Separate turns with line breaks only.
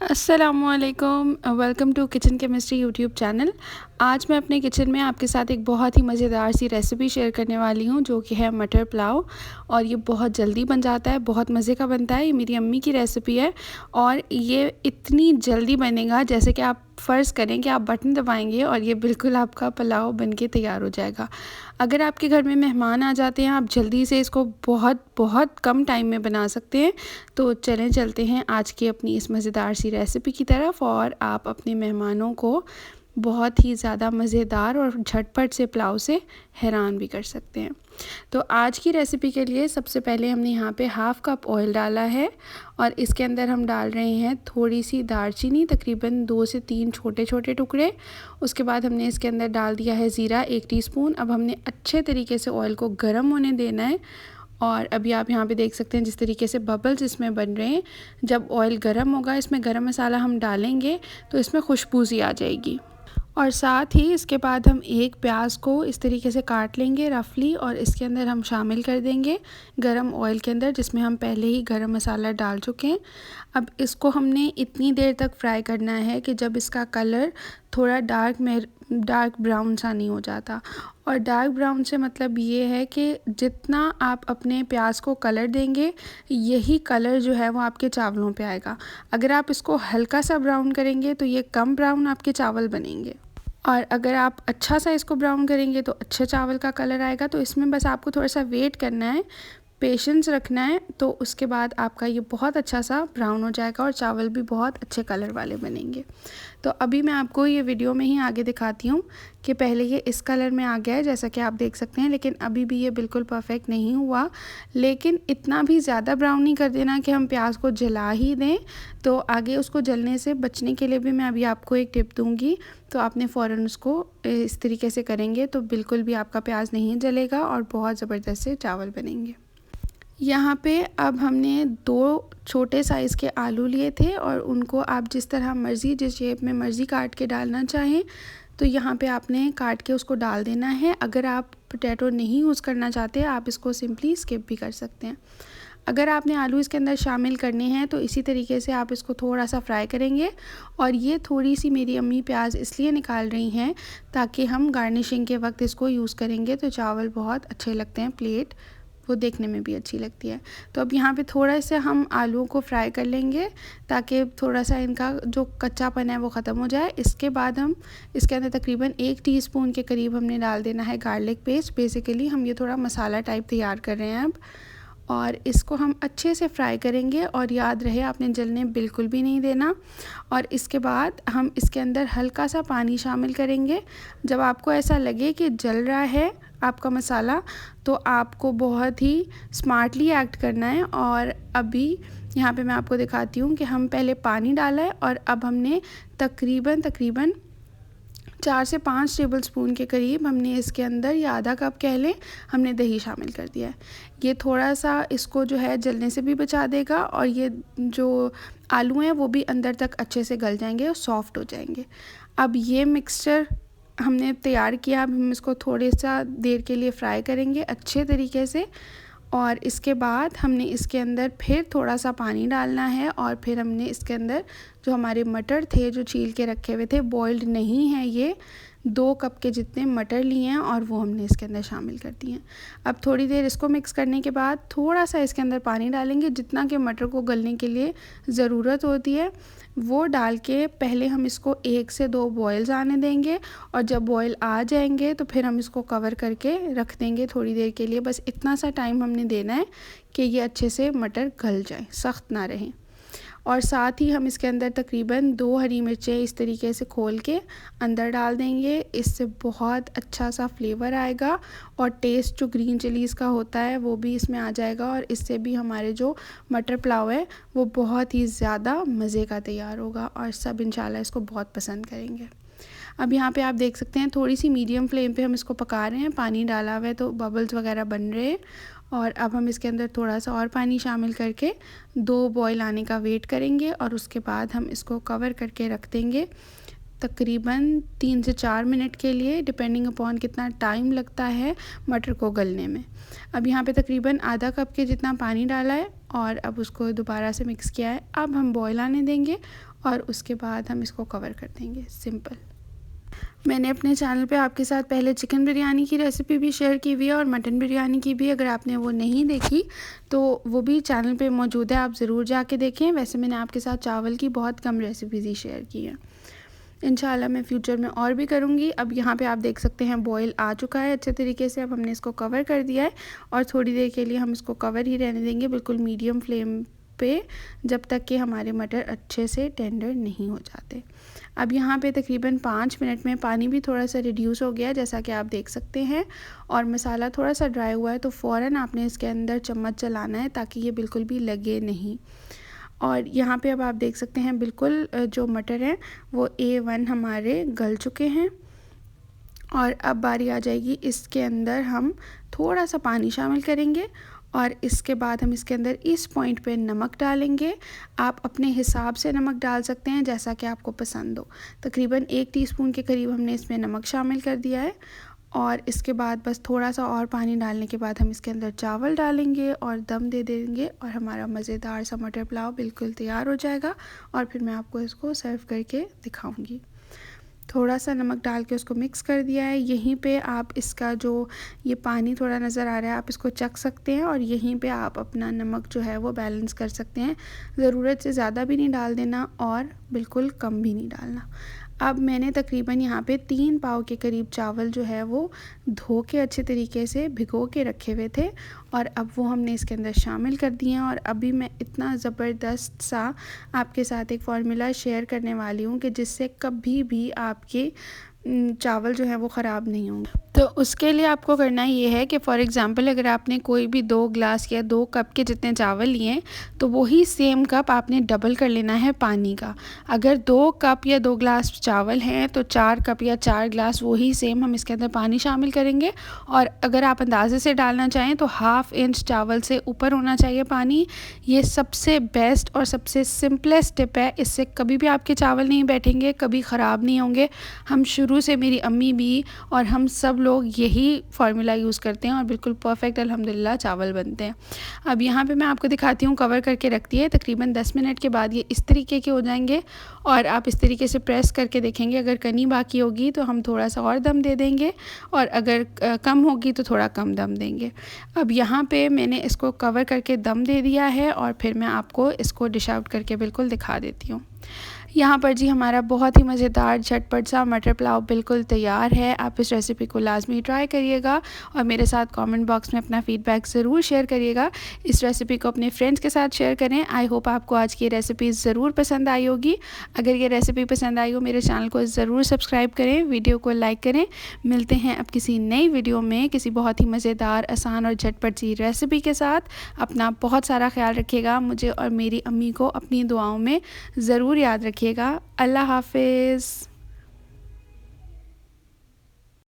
अस्सलामुअलैकुम, welcome to Kitchen Chemistry YouTube channel. आज मैं अपने किचन में आपके साथ एक बहुत ही मज़ेदार सी रेसिपी शेयर करने वाली हूँ जो कि है मटर पुलाव। और ये बहुत जल्दी बन जाता है, बहुत मज़े का बनता है। ये मेरी अम्मी की रेसिपी है और ये इतनी जल्दी बनेगा जैसे कि आप फ़र्ज़ करें कि आप बटन दबाएंगे और ये बिल्कुल आपका पुलाव बनके तैयार हो जाएगा। अगर आपके घर में मेहमान आ जाते हैं, आप जल्दी से इसको बहुत बहुत कम टाइम में बना सकते हैं। तो चलें चलते हैं आज की अपनी इस मज़ेदार सी रेसिपी की तरफ और आप अपने मेहमानों को बहुत ही ज़्यादा मज़ेदार और झटपट से पुलाव से हैरान भी कर सकते हैं। तो आज की रेसिपी के लिए सबसे पहले हमने यहाँ पे हाफ़ कप ऑयल डाला है और इसके अंदर हम डाल रहे हैं थोड़ी सी दालचीनी, तकरीबन 2 से 3 छोटे छोटे टुकड़े। उसके बाद हमने इसके अंदर डाल दिया है ज़ीरा 1 टीस्पून। अब हमने अच्छे तरीके से ऑयल को गर्म होने देना है और अभी आप यहाँ पे देख सकते हैं जिस तरीके से बबल्स इसमें बन रहे हैं। जब ऑयल गर्म होगा, इसमें गरम मसाला हम डालेंगे तो इसमें खुशबू सी आ जाएगी। और साथ ही इसके बाद हम एक प्याज को इस तरीके से काट लेंगे रफली और इसके अंदर हम शामिल कर देंगे गरम ऑयल के अंदर, जिसमें हम पहले ही गरम मसाला डाल चुके हैं। अब इसको हमने इतनी देर तक फ्राई करना है कि जब इसका कलर थोड़ा डार्क ब्राउन सा नहीं हो जाता। और डार्क ब्राउन से मतलब ये है कि जितना आप अपने प्याज को कलर देंगे, यही कलर जो है वो आपके चावलों पे आएगा। अगर आप इसको हल्का सा ब्राउन करेंगे तो ये कम ब्राउन आपके चावल बनेंगे, और अगर आप अच्छा सा इसको ब्राउन करेंगे तो अच्छे चावल का कलर आएगा। तो इसमें बस आपको थोड़ा सा वेट करना है, पेशेंस रखना है, तो उसके बाद आपका ये बहुत अच्छा सा ब्राउन हो जाएगा और चावल भी बहुत अच्छे कलर वाले बनेंगे। तो अभी मैं आपको ये वीडियो में ही आगे दिखाती हूँ कि पहले ये इस कलर में आ गया है जैसा कि आप देख सकते हैं, लेकिन अभी भी ये बिल्कुल परफेक्ट नहीं हुआ। लेकिन इतना भी ज़्यादा ब्राउन नहीं कर देना कि हम प्याज को जला ही दें। तो आगे उसको जलने से बचने के लिए भी मैं अभी आपको एक टिप दूँगी। तो आपने फ़ौरन उसको इस तरीके से करेंगे तो बिल्कुल भी आपका प्याज नहीं जलेगा और बहुत ज़बरदस्त से चावल बनेंगे। यहाँ पे अब हमने 2 छोटे साइज़ के आलू लिए थे और उनको आप जिस तरह मर्ज़ी, जिस शेप में मर्ज़ी काट के डालना चाहें तो यहाँ पे आपने काट के उसको डाल देना है। अगर आप पोटैटो नहीं यूज़ करना चाहते, आप इसको सिंपली स्किप भी कर सकते हैं। अगर आपने आलू इसके अंदर शामिल करने हैं तो इसी तरीके से आप इसको थोड़ा सा फ्राई करेंगे। और ये थोड़ी सी मेरी अम्मी प्याज इसलिए निकाल रही हैं ताकि हम गार्निशिंग के वक्त इसको यूज़ करेंगे तो चावल बहुत अच्छे लगते हैं, प्लेट वो देखने में भी अच्छी लगती है। तो अब यहाँ पे थोड़ा सा हम आलूओं को फ्राई कर लेंगे ताकि थोड़ा सा इनका जो कच्चापन है वो ख़त्म हो जाए। इसके बाद हम इसके अंदर तकरीबन 1 टीस्पून के करीब हमने डाल देना है गार्लिक पेस्ट। बेसिकली हम ये थोड़ा मसाला टाइप तैयार कर रहे हैं अब, और इसको हम अच्छे से फ्राई करेंगे। और याद रहे आपने जलने बिल्कुल भी नहीं देना। और इसके बाद हम इसके अंदर हल्का सा पानी शामिल करेंगे। जब आपको ऐसा लगे कि जल रहा है आपका मसाला, तो आपको बहुत ही स्मार्टली एक्ट करना है। और अभी यहाँ पे मैं आपको दिखाती हूँ कि हम पहले पानी डाला है और अब हमने तकरीबन 4 से 5 टेबलस्पून के करीब हमने इसके अंदर, या आधा कप कह लें, हमने दही शामिल कर दिया है। ये थोड़ा सा इसको जो है जलने से भी बचा देगा और ये जो आलू हैं वो भी अंदर तक अच्छे से गल जाएंगे और सॉफ्ट हो जाएंगे। अब ये मिक्सचर हमने तैयार किया, अब हम इसको थोड़े सा देर के लिए फ्राई करेंगे अच्छे तरीके से। और इसके बाद हमने इसके अंदर फिर थोड़ा सा पानी डालना है और फिर हमने इसके अंदर जो हमारे मटर थे जो छील के रखे हुए थे, बॉइल्ड नहीं है, ये 2 कप के जितने मटर लिए हैं और वो हमने इसके अंदर शामिल कर दिए हैं। अब थोड़ी देर इसको मिक्स करने के बाद थोड़ा सा इसके अंदर पानी डालेंगे, जितना कि मटर को गलने के लिए ज़रूरत होती है वो डाल के पहले हम इसको 1 से 2 बॉयल्स आने देंगे। और जब बॉयल आ जाएंगे तो फिर हम इसको कवर करके रख देंगे थोड़ी देर के लिए। बस इतना सा टाइम हमने देना है कि ये अच्छे से मटर गल जाए, सख्त ना रहें। और साथ ही हम इसके अंदर तकरीबन 2 हरी मिर्चें इस तरीके से खोल के अंदर डाल देंगे। इससे बहुत अच्छा सा फ्लेवर आएगा और टेस्ट जो ग्रीन चिलीज़ का होता है वो भी इसमें आ जाएगा। और इससे भी हमारे जो मटर पुलाव है वो बहुत ही ज़्यादा मज़े का तैयार होगा और सब इंशाल्लाह इसको बहुत पसंद करेंगे। अब यहाँ पे आप देख सकते हैं थोड़ी सी मीडियम फ्लेम पे हम इसको पका रहे हैं। पानी डाला हुआ है तो बबल्स वगैरह बन रहे हैं। और अब हम इसके अंदर थोड़ा सा और पानी शामिल करके 2 बॉयल आने का वेट करेंगे और उसके बाद हम इसको कवर करके रख देंगे तकरीबन 3 से 4 मिनट के लिए, डिपेंडिंग अपॉन कितना टाइम लगता है मटर को गलने में। अब यहाँ पे तकरीबन आधा कप के जितना पानी डाला है और अब उसको दोबारा से मिक्स किया है। अब हम बॉयल आने देंगे और उसके बाद हम इसको कवर कर देंगे। सिंपल। मैंने अपने चैनल पे आपके साथ पहले चिकन बिरयानी की रेसिपी भी शेयर की हुई है और मटन बिरयानी की भी। अगर आपने वो नहीं देखी तो वो भी चैनल पे मौजूद है, आप ज़रूर जाके देखें। वैसे मैंने आपके साथ चावल की बहुत कम रेसिपीज़ ही शेयर की हैं। इंशाल्लाह मैं फ्यूचर में और भी करूँगी। अब यहाँ पे आप देख सकते हैं बॉईल आ चुका है अच्छे तरीके से। अब हमने इसको कवर कर दिया है और थोड़ी देर के लिए हम इसको कवर ही रहने देंगे, बिल्कुल मीडियम फ्लेम पे, जब तक कि हमारे मटर अच्छे से टेंडर नहीं हो जाते। अब यहाँ पे तकरीबन 5 मिनट में पानी भी थोड़ा सा रिड्यूस हो गया जैसा कि आप देख सकते हैं, और मसाला थोड़ा सा ड्राई हुआ है तो फ़ौरन आपने इसके अंदर चम्मच चलाना है ताकि ये बिल्कुल भी लगे नहीं। और यहाँ पे अब आप देख सकते हैं बिल्कुल जो मटर हैं वो A1 हमारे गल चुके हैं। और अब बारी आ जाएगी, इसके अंदर हम थोड़ा सा पानी शामिल करेंगे और इसके बाद हम इसके अंदर इस पॉइंट पे नमक डालेंगे। आप अपने हिसाब से नमक डाल सकते हैं जैसा कि आपको पसंद हो। तकरीबन 1 टीस्पून के करीब हमने इसमें नमक शामिल कर दिया है। और इसके बाद बस थोड़ा सा और पानी डालने के बाद हम इसके अंदर चावल डालेंगे और दम दे देंगे और हमारा मज़ेदार सा मटर पुलाव बिल्कुल तैयार हो जाएगा। और फिर मैं आपको इसको सर्व करके दिखाऊंगी। थोड़ा सा नमक डाल के उसको मिक्स कर दिया है। यहीं पे आप इसका जो ये पानी थोड़ा नज़र आ रहा है, आप इसको चख सकते हैं और यहीं पे आप अपना नमक जो है वो बैलेंस कर सकते हैं। ज़रूरत से ज़्यादा भी नहीं डाल देना और बिल्कुल कम भी नहीं डालना। अब मैंने तकरीबन यहाँ पे 3 पाव के करीब चावल जो है वो धो के अच्छे तरीके से भिगो के रखे हुए थे और अब वो हमने इसके अंदर शामिल कर दिए हैं। और अभी मैं इतना ज़बरदस्त सा आपके साथ एक फ़ॉर्मूला शेयर करने वाली हूँ कि जिससे कभी भी आपके चावल जो हैं वो ख़राब नहीं होंगे। तो उसके लिए आपको करना ये है कि फ़ॉर एग्ज़ाम्पल अगर आपने कोई भी 2 ग्लास या 2 कप के जितने चावल लिए हैं तो वही सेम कप आपने डबल कर लेना है पानी का। अगर 2 कप या 2 ग्लास चावल हैं तो 4 कप या 4 ग्लास वही सेम हम इसके अंदर पानी शामिल करेंगे। और अगर आप अंदाजे से डालना चाहें तो 1/2 इंच चावल से ऊपर होना चाहिए पानी। ये सबसे बेस्ट और सबसे सिंपलेस्ट टिप है, इससे कभी भी आपके चावल नहीं बैठेंगे, कभी ख़राब नहीं होंगे। हम शुरू से, मेरी अम्मी भी और हम सब लोग यही फार्मूला यूज़ करते हैं और बिल्कुल परफेक्ट अल्हम्दुलिल्लाह चावल बनते हैं। अब यहाँ पे मैं आपको दिखाती हूँ, कवर करके रखती है। तकरीबन 10 मिनट के बाद ये इस तरीके के हो जाएंगे और आप इस तरीके से प्रेस करके देखेंगे। अगर कनी बाकी होगी तो हम थोड़ा सा और दम दे देंगे और अगर कम होगी तो थोड़ा कम दम देंगे। अब यहाँ पे मैंने इसको कवर करके दम दे दिया है और फिर मैं आपको इसको डिश आउट करके बिल्कुल दिखा देती हूँ। यहाँ पर जी हमारा बहुत ही मज़ेदार झटपट सा मटर पुलाव बिल्कुल तैयार है। आप इस रेसिपी को लाजमी ट्राई करिएगा और मेरे साथ कमेंट बॉक्स में अपना फ़ीडबैक ज़रूर शेयर करिएगा। इस रेसिपी को अपने फ्रेंड्स के साथ शेयर करें। आई होप आपको आज की रेसिपी ज़रूर पसंद आई होगी। अगर ये रेसिपी पसंद आई हो मेरे चैनल को ज़रूर सब्सक्राइब करें, वीडियो को लाइक करें। मिलते हैं अब किसी नई वीडियो में किसी बहुत ही मज़ेदार, आसान और झटपट सी रेसिपी के साथ। अपना बहुत सारा ख्याल रखिएगा। मुझे और मेरी अम्मी को अपनी दुआओं में ज़रूर याद रखिएगा। अल्लाह हाफ़िज़।